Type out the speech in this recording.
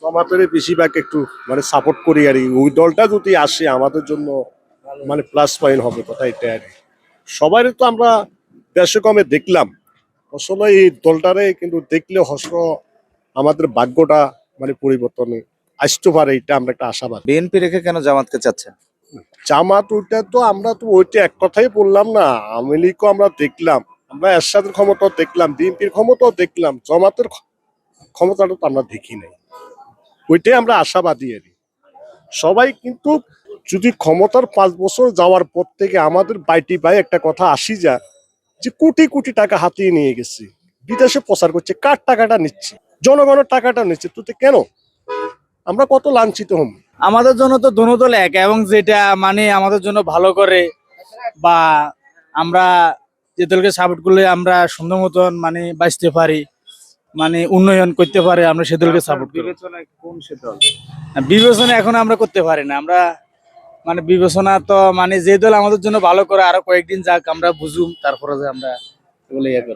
আমাদের বেশিরভাগ একটু মানে সাপোর্ট করি আর কি। ওই দলটা যদি আসে আমাদের জন্য মানে প্লাস পয়েন্ট হবে, কথা এটা আর কি। সবাই তো আমরা দেশে দেখলাম, আসলে এই দলটারে কিন্তু দেখলে হস্ত আমাদের ভাগ্যটা মানে পরিবর্তন আসতে পারে, এটা আমরা একটা আশাবাদ। বিএনপি রেখে কেন জামাতকে চাচ্ছেন? জামাত ওইটা তো আমরা তো ওইটা এক কথাই বললাম না, আওয়ামী লীগও আমরা দেখলাম, আমরা এরশাদের ক্ষমতাও দেখলাম, বিএনপির ক্ষমতাও দেখলাম, জামাতের ক্ষমতাটা তো আমরা দেখি নাই। ওইটাই আমরা আশাবাদী আর কি। সবাই কিন্তু যদি ক্ষমতার 5 বছর যাওয়ার পর থেকে আমাদের বাইটি ভাই একটা কথা আসি যা, যে কোটি কোটি টাকা হাতিয়ে নিয়ে গেছে, বিদেশে প্রচার করছে, কার টাকাটা নিচ্ছে? জনগণের টাকাটা নিচ্ছে, তো কেন আমরা কত লাঞ্ছিত হম? আমাদের জন্য তো দোনো দল এক, এবং যেটা মানে আমাদের জন্য ভালো করে বা আমরা যে দলকে সাপোর্ট করলে আমরা সুন্দর মতন মানে বাঁচতে পারি, মানে উন্নয়ন করতে পারে, আমরা সে দলকে সাপোর্ট করি। বিবেচনায় কোন সে দল? বিবেচনা এখন আমরা করতে পারি না, আমরা মানে বিবেচনা তো মানে যে দল আমাদের জন্য ভালো করে আরো কয়েকদিন যাক, আমরা বুঝুম, তারপরে যে আমরা এগুলো ইয়ে করি।